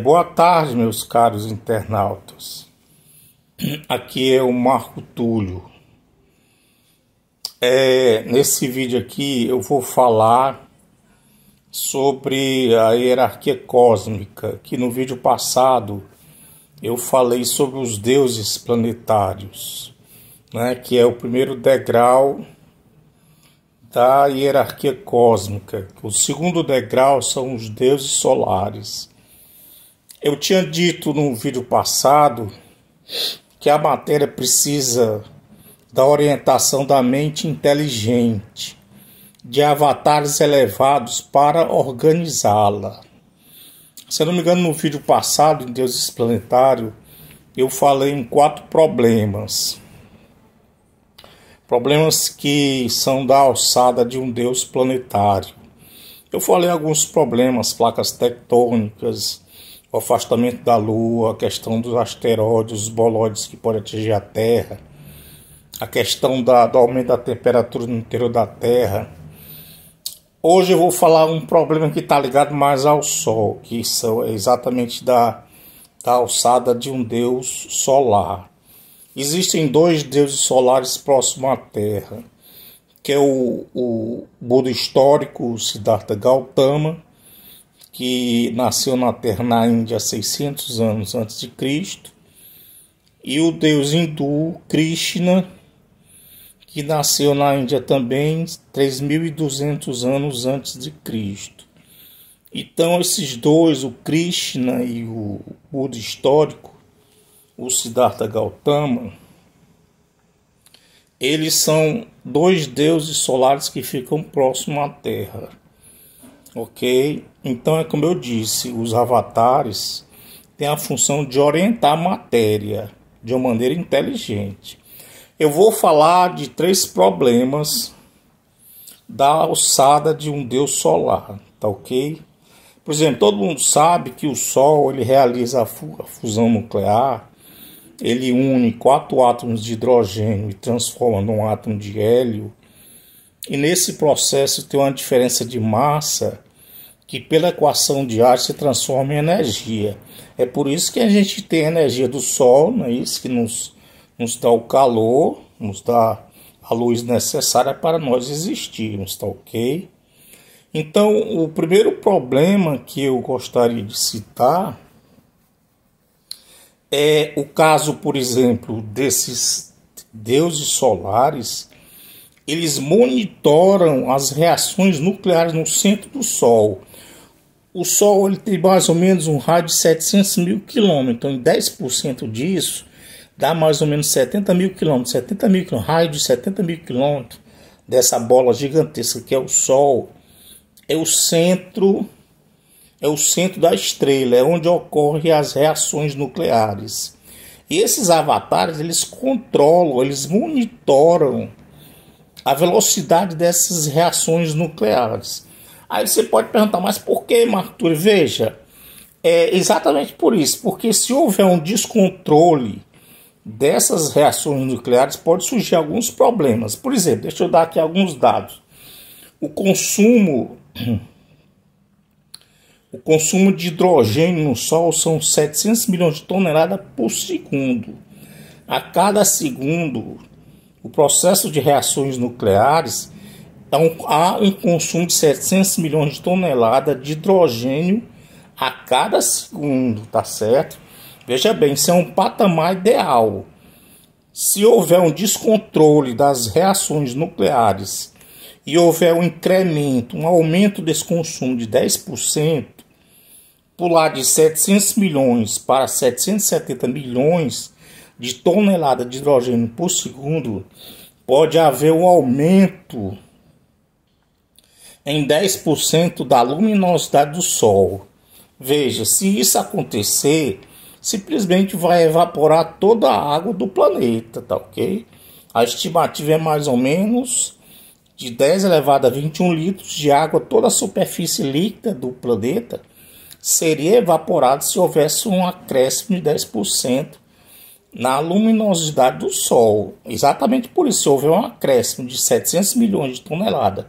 Boa tarde, meus caros internautas. Aqui é o Marco Túlio. Nesse vídeo aqui eu vou falar sobre a hierarquia cósmica, que no vídeo passado eu falei sobre os deuses planetários, né, que é o primeiro degrau da hierarquia cósmica. O segundo degrau são os deuses solares. Eu tinha dito no vídeo passado que a matéria precisa da orientação da mente inteligente, de avatares elevados para organizá-la. Se eu não me engano, no vídeo passado, em Deuses Planetários, eu falei em 4 problemas. Problemas que são da alçada de um deus planetário. Eu falei alguns problemas, placas tectônicas, o afastamento da Lua, a questão dos asteroides, os bolões que podem atingir a Terra, a questão do aumento da temperatura no interior da Terra. Hoje eu vou falar um problema que está ligado mais ao Sol, que são exatamente da alçada de um deus solar. Existem 2 deuses solares próximos à Terra, que é o Buda histórico, Siddhartha Gautama, que nasceu na Terra na Índia 600 anos antes de Cristo, e o deus hindu Krishna, que nasceu na Índia também 3.200 anos antes de Cristo. Então esses dois, o Krishna e o Buda histórico, o Siddhartha Gautama, eles são 2 deuses solares que ficam próximos à Terra. Ok? Então é como eu disse, os avatares têm a função de orientar a matéria de uma maneira inteligente. Eu vou falar de 3 problemas da alçada de um deus solar, tá ok? Por exemplo, todo mundo sabe que o Sol ele realiza a fusão nuclear, ele une 4 átomos de hidrogênio e transforma num átomo de hélio, e nesse processo tem uma diferença de massa que pela equação de Einstein se transforma em energia. É por isso que a gente tem a energia do Sol, não é isso? Que nos dá o calor, nos dá a luz necessária para nós existirmos, tá ok? Então, o primeiro problema que eu gostaria de citar é o caso, por exemplo, desses deuses solares. Eles monitoram as reações nucleares no centro do Sol. O Sol ele tem mais ou menos um raio de 700 mil quilômetros. Então, em 10% disso, dá mais ou menos 70 mil quilômetros. 70 mil quilômetros, raio de 70 mil quilômetros dessa bola gigantesca que é o Sol. É o centro da estrela, é onde ocorrem as reações nucleares. E esses avatares, eles controlam, eles monitoram a velocidade dessas reações nucleares. Aí você pode perguntar, mas por que, Marco Túlio? Veja, é exatamente por isso, porque se houver um descontrole dessas reações nucleares, pode surgir alguns problemas. Por exemplo, deixa eu dar aqui alguns dados. O consumo de hidrogênio no Sol são 700 milhões de toneladas por segundo. A cada segundo, o processo de reações nucleares, há um consumo de 700 milhões de toneladas de hidrogênio a cada segundo, tá certo? Veja bem, isso é um patamar ideal. Se houver um descontrole das reações nucleares e houver um incremento, um aumento desse consumo de 10%, pular de 700 milhões para 770 milhões de toneladas de hidrogênio por segundo, pode haver um aumento em 10% da luminosidade do Sol. Veja, se isso acontecer, simplesmente vai evaporar toda a água do planeta, tá ok? A estimativa é mais ou menos de 10 elevado a 21 litros de água, toda a superfície líquida do planeta seria evaporada se houvesse um acréscimo de 10% na luminosidade do Sol. Exatamente por isso, se houver um acréscimo de 700 milhões de toneladas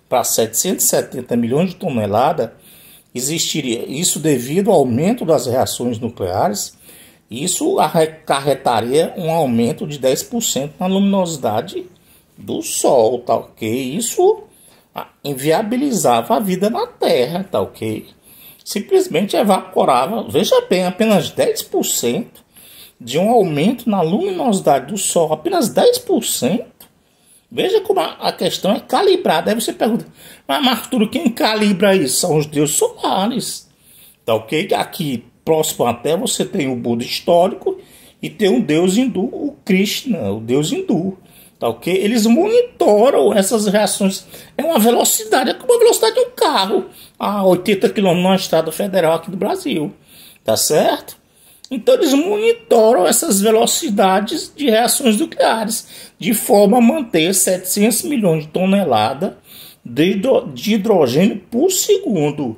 para 770 milhões de toneladas, existiria isso devido ao aumento das reações nucleares. Isso acarretaria um aumento de 10% na luminosidade do Sol, tá ok? Isso inviabilizava a vida na Terra, tá ok? Simplesmente evaporava, veja bem, apenas 10% de um aumento na luminosidade do Sol, apenas 10%. Veja como a questão é calibrada. Aí você pergunta, mas Arthur, quem calibra isso? São os deuses solares, tá ok? Aqui próximo à Terra você tem o Buda histórico e tem um deus hindu, o Krishna, o deus hindu, tá ok? Eles monitoram essas reações. É uma velocidade, é como a velocidade de um carro a 80 km na estrada federal aqui do Brasil, tá certo? Então eles monitoram essas velocidades de reações nucleares de forma a manter 700 milhões de toneladas de hidrogênio por segundo.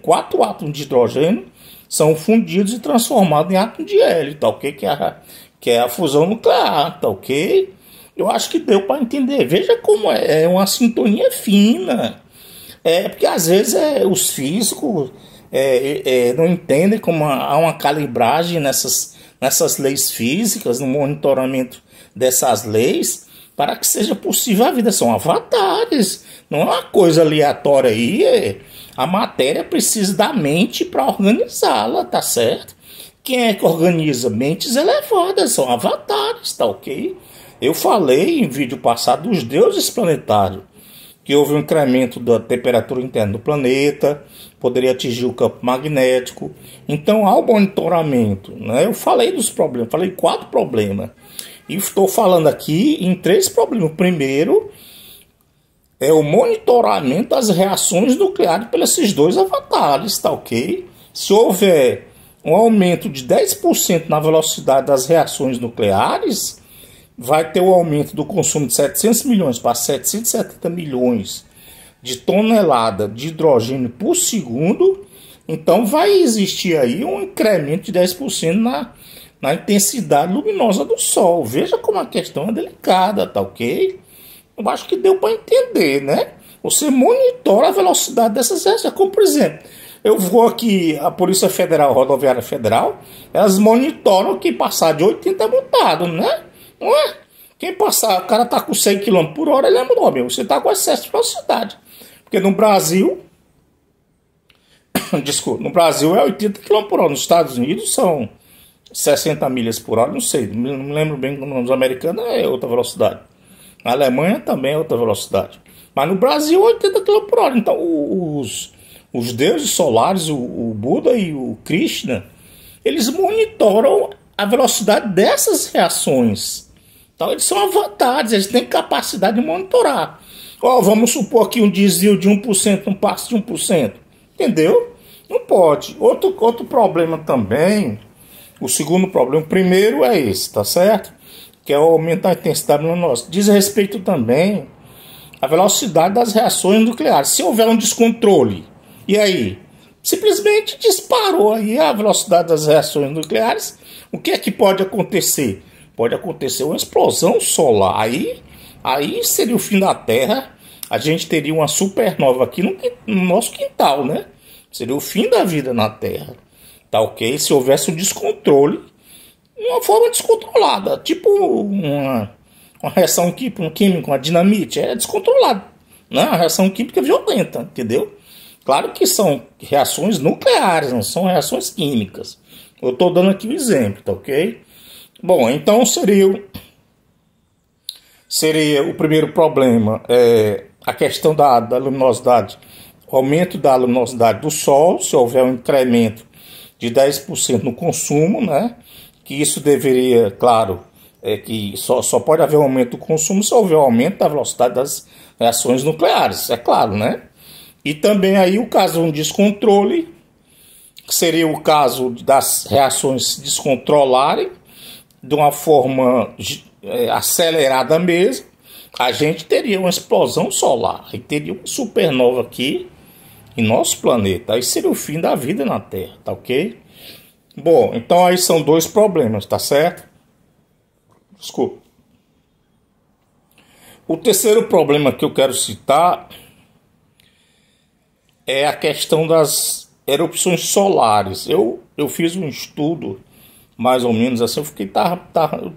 Quatro átomos de hidrogênio são fundidos e transformados em átomo de hélio, tá ok? Que é a fusão nuclear, tá ok? Eu acho que deu para entender. Veja como é uma sintonia fina. Porque às vezes os físicos não entendem como há uma calibragem nessas leis físicas, no monitoramento dessas leis, para que seja possível a vida. São avatares, não é uma coisa aleatória aí. A matéria precisa da mente para organizá-la, tá certo? Quem é que organiza? Mentes elevadas, são avatares, tá ok? Eu falei em vídeo passado dos deuses planetários, que houve um incremento da temperatura interna do planeta, poderia atingir o campo magnético. Então há o monitoramento, né? Eu falei dos problemas, falei 4 problemas. E estou falando aqui em 3 problemas. O primeiro é o monitoramento das reações nucleares pelos esses 2 avatares, tá ok? Se houver um aumento de 10% na velocidade das reações nucleares, vai ter o aumento do consumo de 700 milhões para 770 milhões de tonelada de hidrogênio por segundo. Então vai existir aí um incremento de 10% na intensidade luminosa do Sol. Veja como a questão é delicada, tá ok? Eu acho que deu para entender, né? Você monitora a velocidade dessas reações. Como, por exemplo, eu vou aqui, a Polícia Federal, Rodoviária Federal, elas monitoram que passar de 80 é multado, né? Não é? Quem passar, o cara tá com 100 km por hora, ele é multado. Você tá com excesso de velocidade. Porque no Brasil, desculpa, no Brasil é 80 km por hora. Nos Estados Unidos são 60 milhas por hora, não sei, não me lembro bem, nos americanos é outra velocidade. Na Alemanha também é outra velocidade. Mas no Brasil, 80 km por hora. Então, os deuses solares, o Buda e o Krishna, eles monitoram a velocidade dessas reações. Então, eles são avatares, eles têm capacidade de monitorar. Vamos supor que um desvio de 1% não passe de 1%. Entendeu? Não pode. Outro problema também, o segundo problema, o primeiro é esse, tá certo? Que é o aumento da intensidade luminosa. Diz respeito também à velocidade das reações nucleares. Se houver um descontrole, e aí? Simplesmente disparou aí a velocidade das reações nucleares. O que é que pode acontecer? Pode acontecer uma explosão solar. Aí seria o fim da Terra. A gente teria uma supernova aqui no nosso quintal, né? Seria o fim da vida na Terra. Tá ok? Se houvesse um descontrole, uma forma descontrolada, tipo uma reação química, uma dinamite, é descontrolada, né? Uma reação química violenta, entendeu? Claro que são reações nucleares, não são reações químicas. Eu estou dando aqui um exemplo, tá ok? Bom, então seria o primeiro problema, a questão da luminosidade, o aumento da luminosidade do Sol, se houver um incremento de 10% no consumo, né? Que isso deveria, claro, que só pode haver um aumento do consumo se houver um aumento da velocidade das reações nucleares, é claro, né? E também aí o caso de um descontrole, que seria o caso das reações se descontrolarem de uma forma acelerada mesmo, a gente teria uma explosão solar, e teria uma supernova aqui em nosso planeta. Aí seria o fim da vida na Terra, tá ok? Bom, então aí são 2 problemas, tá certo? Desculpa. O terceiro problema que eu quero citar é a questão das erupções solares. Eu fiz um estudo, mais ou menos assim,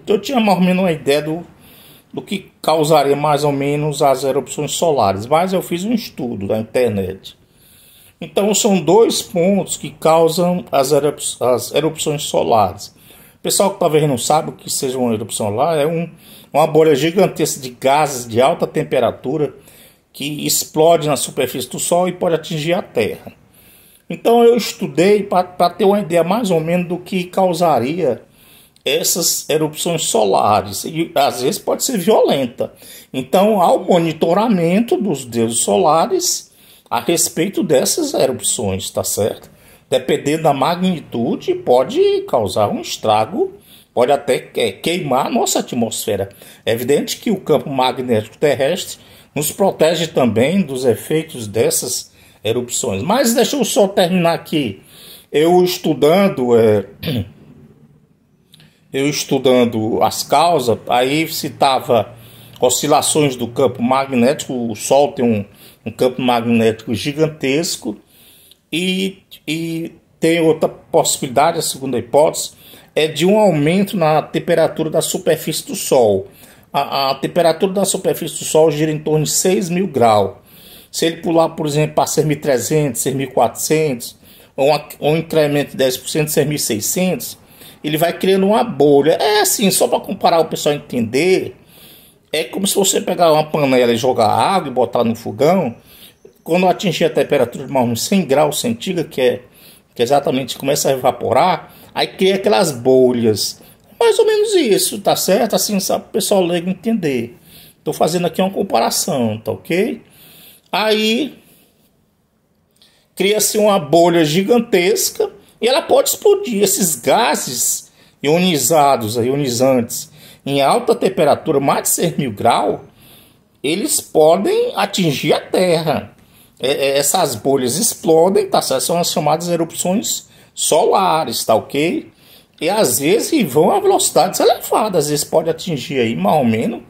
eu tinha mais ou menos uma ideia do que causaria mais ou menos as erupções solares, mas eu fiz um estudo na internet. Então são dois pontos que causam as erupções solares. O pessoal que talvez não sabe o que seja uma erupção solar é uma bolha gigantesca de gases de alta temperatura que explode na superfície do Sol e pode atingir a Terra. Então eu estudei para ter uma ideia mais ou menos do que causaria essas erupções solares, e às vezes pode ser violenta. Então há o monitoramento dos deuses solares a respeito dessas erupções, tá certo? Dependendo da magnitude, pode causar um estrago, pode até queimar a nossa atmosfera. É evidente que o campo magnético terrestre nos protege também dos efeitos dessas erupções. Mas deixa eu só terminar aqui. Eu estudando as causas, aí citava oscilações do campo magnético. O Sol tem um campo magnético gigantesco e tem outra possibilidade, a segunda hipótese, é de um aumento na temperatura da superfície do Sol. A temperatura da superfície do Sol gira em torno de 6.000 graus. Se ele pular, por exemplo, para 6.300, 6.400, ou um incremento de 10%, 6.600, ele vai criando uma bolha. É assim, só para comparar o pessoal entender, é como se você pegar uma panela e jogar água e botar no fogão. Quando atingir a temperatura de mais ou menos 100 graus centígrados, que exatamente começa a evaporar, aí cria aquelas bolhas. Mais ou menos isso, tá certo? Assim, sabe, o pessoal leigo entender. Estou fazendo aqui uma comparação, tá ok? Aí cria-se uma bolha gigantesca e ela pode explodir. Esses gases ionizantes em alta temperatura, mais de 6.000 graus, eles podem atingir a Terra. Essas bolhas explodem, tá certo? São as chamadas erupções solares, tá ok? E às vezes vão a velocidades elevadas, às vezes pode atingir aí mais ou menos,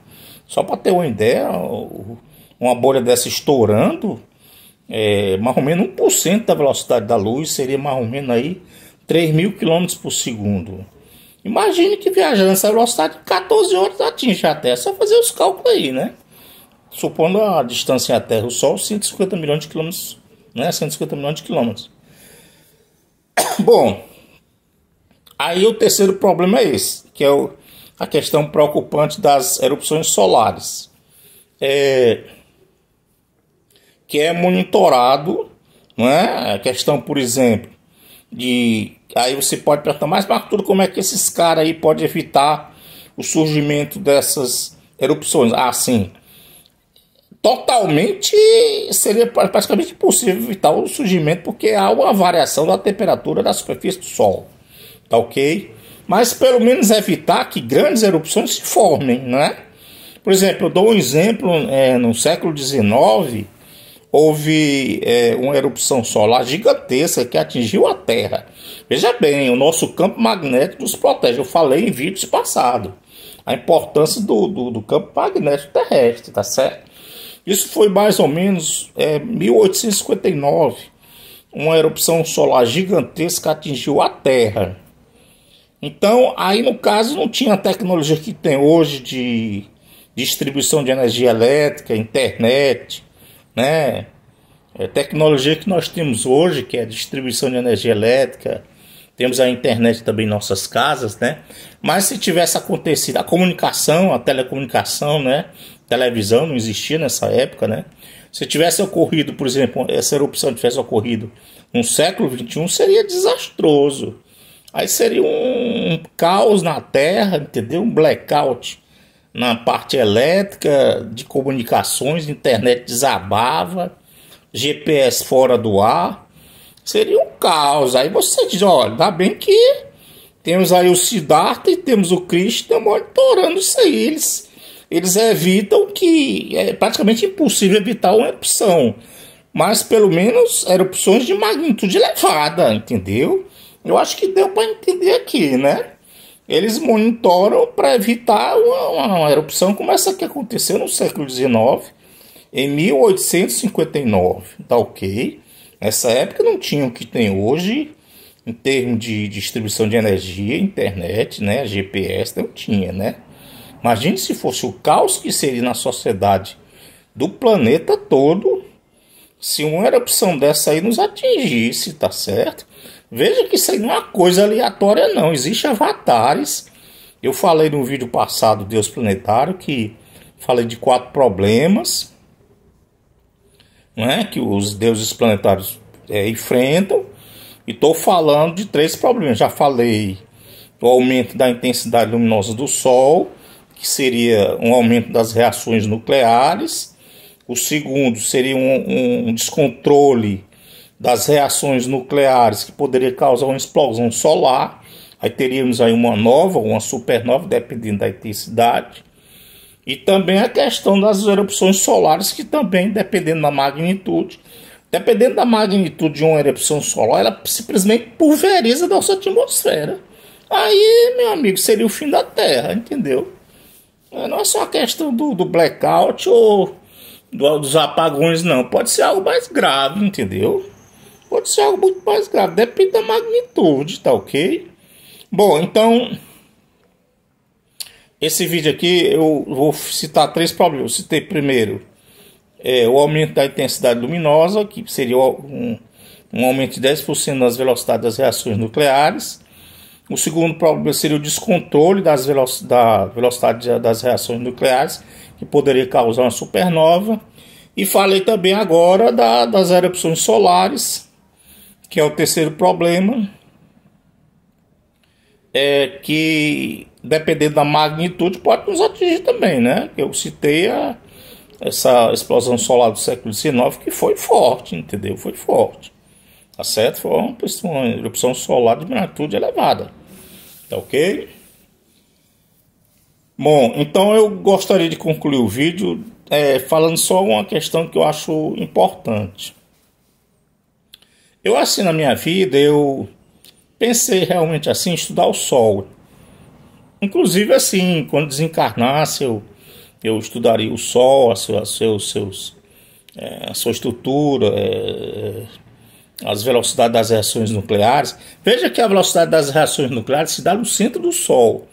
só para ter uma ideia, uma bolha dessa estourando, mais ou menos 1% da velocidade da luz, seria mais ou menos aí 3.000 km por segundo. Imagine que viajando essa velocidade, 14 horas atinge a Terra, só fazer os cálculos aí, né? Supondo a distância à Terra, o Sol, 150 milhões de quilômetros, né? 150 milhões de quilômetros. Bom, aí o terceiro problema é esse, que é a questão preocupante das erupções solares. Que é monitorado, não é? A questão, por exemplo, aí você pode perguntar, mas Arthur, como é que esses caras aí podem evitar o surgimento dessas erupções? Ah, sim. Totalmente seria praticamente impossível evitar o surgimento, porque há uma variação da temperatura da superfície do Sol, tá ok? Mas pelo menos evitar que grandes erupções se formem, né? Por exemplo, eu dou um exemplo, no século XIX houve uma erupção solar gigantesca que atingiu a Terra. Veja bem, o nosso campo magnético nos protege. Eu falei em vídeos passados a importância do campo magnético terrestre, tá certo? Isso foi mais ou menos 1859. Uma erupção solar gigantesca atingiu a Terra. Então, aí no caso não tinha a tecnologia que tem hoje de distribuição de energia elétrica, internet, né? Tecnologia que nós temos hoje, que é a distribuição de energia elétrica, temos a internet também em nossas casas, né? Mas se tivesse acontecido a comunicação, a telecomunicação, né? Televisão não existia nessa época, né? Se tivesse ocorrido, por exemplo, essa erupção tivesse ocorrido no século XXI, seria desastroso. Aí seria um caos na Terra, entendeu? Um blackout na parte elétrica, de comunicações, internet desabava, GPS fora do ar, seria um caos. Aí você diz, olha, ainda bem que temos aí o Siddhartha e temos o Krishna monitorando isso aí. Eles evitam, que é praticamente impossível evitar uma erupção, mas pelo menos erupções de magnitude elevada, entendeu? Eu acho que deu para entender aqui, né? Eles monitoram para evitar uma erupção como essa que aconteceu no século XIX, em 1859, tá ok? Nessa época não tinha o que tem hoje em termos de distribuição de energia, internet, né, GPS, não tinha, né? Imagine se fosse o caos que seria na sociedade do planeta todo se uma erupção dessa aí nos atingisse, tá certo? Veja que isso aí não é uma coisa aleatória não, existem avatares. Eu falei no vídeo passado, Deus Planetário, que falei de 4 problemas, não é? Que os deuses planetários enfrentam. E estou falando de 3 problemas. Já falei do aumento da intensidade luminosa do Sol, que seria um aumento das reações nucleares. O segundo seria um descontrole das reações nucleares, que poderia causar uma explosão solar. Aí teríamos aí uma nova, uma supernova, dependendo da intensidade. E também a questão das erupções solares, que também, dependendo da magnitude de uma erupção solar, ela simplesmente pulveriza a nossa atmosfera. Aí, meu amigo, seria o fim da Terra, entendeu? Não é só a questão do blackout ou dos apagões, não. Pode ser algo mais grave, entendeu? Pode ser algo muito mais grave, depende da magnitude, tá ok? Bom, então, esse vídeo aqui eu vou citar 3 problemas. Eu citei primeiro o aumento da intensidade luminosa, que seria um aumento de 10% nas velocidades das reações nucleares. O segundo problema seria o descontrole da velocidade das reações nucleares, que poderia causar uma supernova. E falei também agora das erupções solares, que é o terceiro problema, que dependendo da magnitude pode nos atingir também, né? Eu citei essa explosão solar do século XIX, que foi forte, entendeu? Foi forte, tá certo? Foi uma erupção solar de magnitude elevada, tá ok? Bom, então eu gostaria de concluir o vídeo falando só uma questão que eu acho importante. Eu, assim, na minha vida, eu pensei realmente assim, em estudar o Sol. Inclusive, assim, quando desencarnasse, eu estudaria o Sol, a sua estrutura, as velocidades das reações nucleares. Veja que a velocidade das reações nucleares se dá no centro do Sol.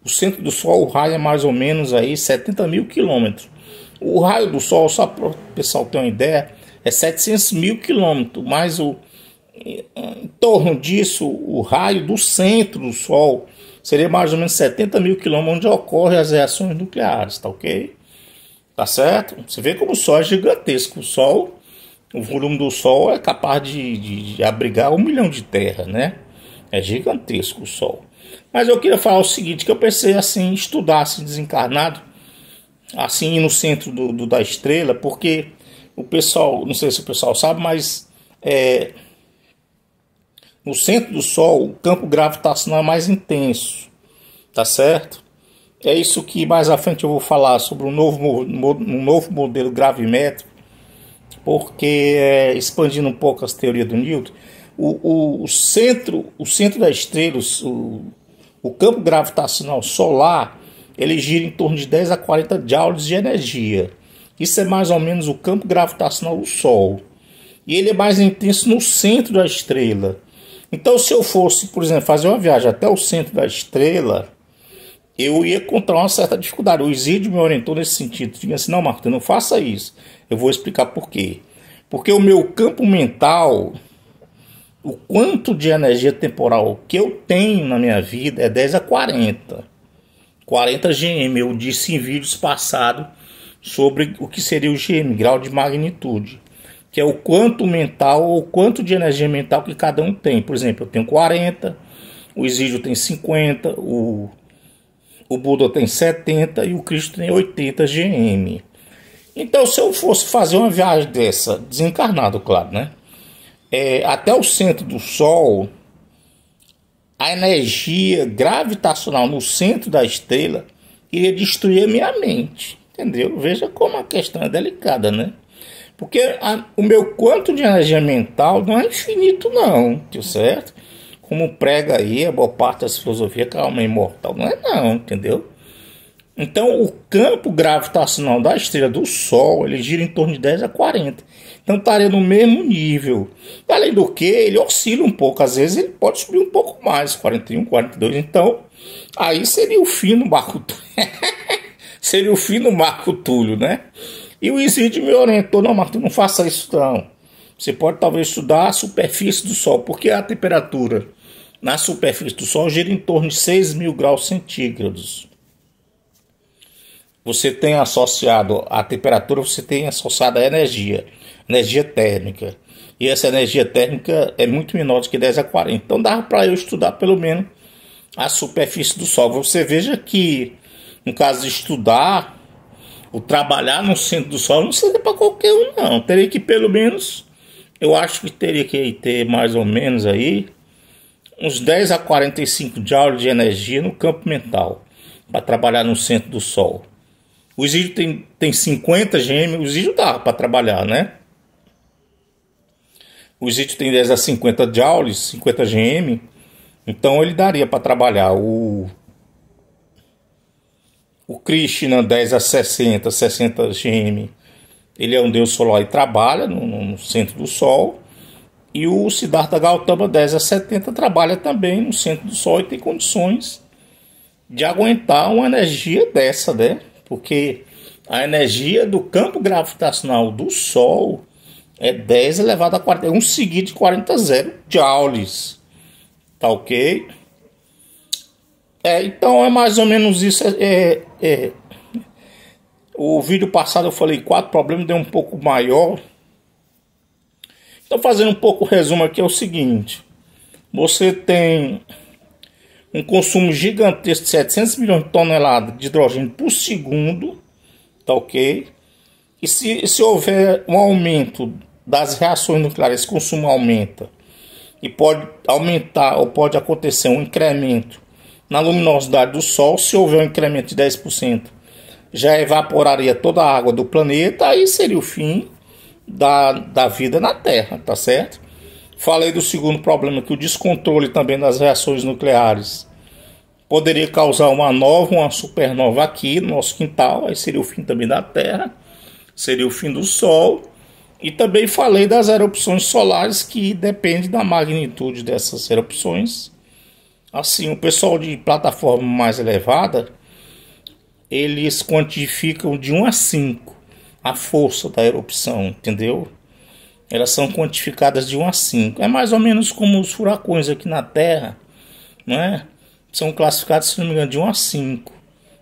O centro do Sol, o raio é mais ou menos aí 70 mil quilômetros. O raio do Sol, só para o pessoal ter uma ideia, é 700 mil quilômetros, mas em torno disso, o raio do centro do Sol seria mais ou menos 70 mil quilômetros, onde ocorrem as reações nucleares, tá ok? Tá certo? Você vê como o Sol é gigantesco. O volume do Sol é capaz de abrigar 1 milhão de terra, né? É gigantesco o Sol. Mas eu queria falar o seguinte, que eu pensei assim, estudar assim, desencarnado, assim no centro da estrela, porque o pessoal, não sei se o pessoal sabe, mas no centro do Sol o campo gravitacional é mais intenso, tá certo? É isso que mais à frente eu vou falar sobre um novo modelo gravimétrico, porque expandindo um pouco as teorias do Newton, o centro da estrela, o campo gravitacional solar, ele gira em torno de 10 a 40 joules de energia. Isso é mais ou menos o campo gravitacional do Sol. E ele é mais intenso no centro da estrela. Então, se eu fosse, por exemplo, fazer uma viagem até o centro da estrela, eu ia encontrar uma certa dificuldade. O Isídio me orientou nesse sentido. Diga assim, não, Marco, não faça isso. Eu vou explicar por quê. Porque o meu campo mental, o quanto de energia temporal que eu tenho na minha vida é 10 a 40. 40 GM. Eu disse em vídeos passados sobre o que seria o GM, grau de magnitude, que é o quanto mental ou quanto de energia mental que cada um tem. Por exemplo, eu tenho 40, o Isídio tem 50, o Buda tem 70 e o Cristo tem 80 GM. Então, se eu fosse fazer uma viagem dessa, desencarnado, claro, né? Até o centro do Sol, a energia gravitacional no centro da estrela iria destruir a minha mente, entendeu? Veja como a questão é delicada, né? Porque o meu quanto de energia mental não é infinito, não, certo? Como prega aí a boa parte das filosofias que a alma é imortal, não é não, entendeu? Então, o campo gravitacional da estrela do Sol, ele gira em torno de 10 a 40. Então estaria no mesmo nível. Além do que, ele oscila um pouco. Às vezes ele pode subir um pouco mais, 41, 42. Então, aí seria o fim do Marco Túlio. Seria o fim do Marco Túlio, né? E o Isidro me orientou: não, Marco, não faça isso não. Você pode talvez estudar a superfície do Sol, porque a temperatura na superfície do Sol gira em torno de 6.000 graus centígrados. Você tem associado a temperatura, você tem associado a energia térmica. E essa energia térmica é muito menor do que 10 a 40. Então dava para eu estudar pelo menos a superfície do Sol. Você veja que, no caso de estudar, o trabalhar no centro do Sol não seria para qualquer um, não. Teria que pelo menos, eu acho que teria que ter mais ou menos aí uns 10 a 45 joules de energia no campo mental para trabalhar no centro do Sol. O Isidro tem 50 GM, o Isidro dá para trabalhar, né? O Isidro tem 10 a 50 joules, 50 GM, então ele daria para trabalhar. O Krishna 10 a 60 GM, ele é um deus solar e trabalha no centro do Sol. E o Siddhartha Gautama 10 a 70 trabalha também no centro do Sol e tem condições de aguentar uma energia dessa, né? Porque a energia do campo gravitacional do Sol é 10 elevado a 40, um seguido de 40 joules. Tá ok? Então é mais ou menos isso. O vídeo passado eu falei 4 problemas, deu um pouco maior. Então, fazendo um pouco o resumo aqui, é o seguinte: você tem um consumo gigantesco de 700 milhões de toneladas de hidrogênio por segundo, tá ok? E se houver um aumento das reações nucleares, esse consumo aumenta, e pode aumentar, ou pode acontecer um incremento na luminosidade do Sol. Se houver um incremento de 10%, já evaporaria toda a água do planeta, aí seria o fim da vida na Terra, tá certo? Falei do segundo problema, que o descontrole também das reações nucleares poderia causar uma supernova aqui no nosso quintal, aí seria o fim também da Terra, seria o fim do Sol. E também falei das erupções solares, que depende da magnitude dessas erupções. Assim, o pessoal de plataforma mais elevada, eles quantificam de 1 a 5 a força da erupção, entendeu? Elas são quantificadas de 1 a 5. É mais ou menos como os furacões aqui na Terra, né? São classificados, se não me engano, de 1 a 5.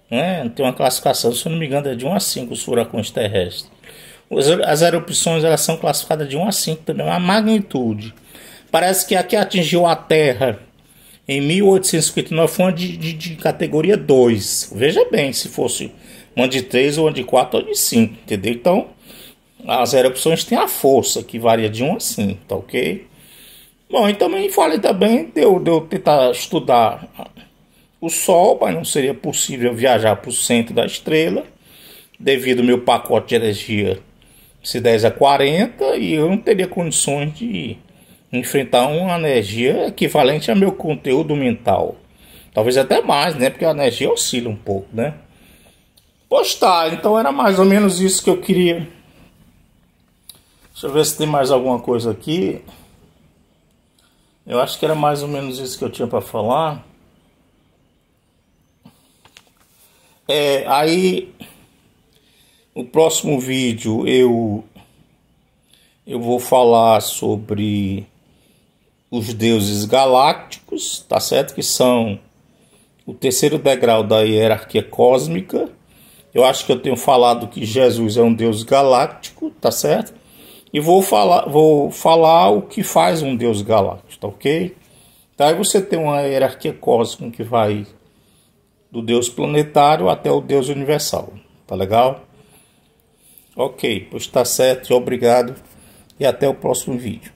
Né? Tem uma classificação, se não me engano, é de 1 a 5 os furacões terrestres. As erupções, elas são classificadas de 1 a 5 também, a magnitude. Parece que a que atingiu a Terra em 1859 foi uma de categoria 2. Veja bem, se fosse uma de 3, ou uma de 4, ou de 5, entendeu? Então, as erupções têm a força, que varia de 1 a 5, tá ok? Bom, e também falei também de eu tentar estudar o Sol, mas não seria possível viajar para o centro da estrela, devido ao meu pacote de energia ser 10 a 40, e eu não teria condições de enfrentar uma energia equivalente ao meu conteúdo mental. Talvez até mais, né? Porque a energia oscila um pouco, né? Pois tá, então era mais ou menos isso que eu queria. Deixa eu ver se tem mais alguma coisa aqui. Eu acho que era mais ou menos isso que eu tinha para falar. Aí no próximo vídeo eu vou falar sobre os deuses galácticos, tá certo? Que são o terceiro degrau da hierarquia cósmica. Eu acho que eu tenho falado que Jesus é um deus galáctico, tá certo? E vou falar o que faz um deus galáctico, tá ok? Então aí você tem uma hierarquia cósmica que vai do deus planetário até o deus universal, tá legal? Ok, pois tá certo, obrigado e até o próximo vídeo.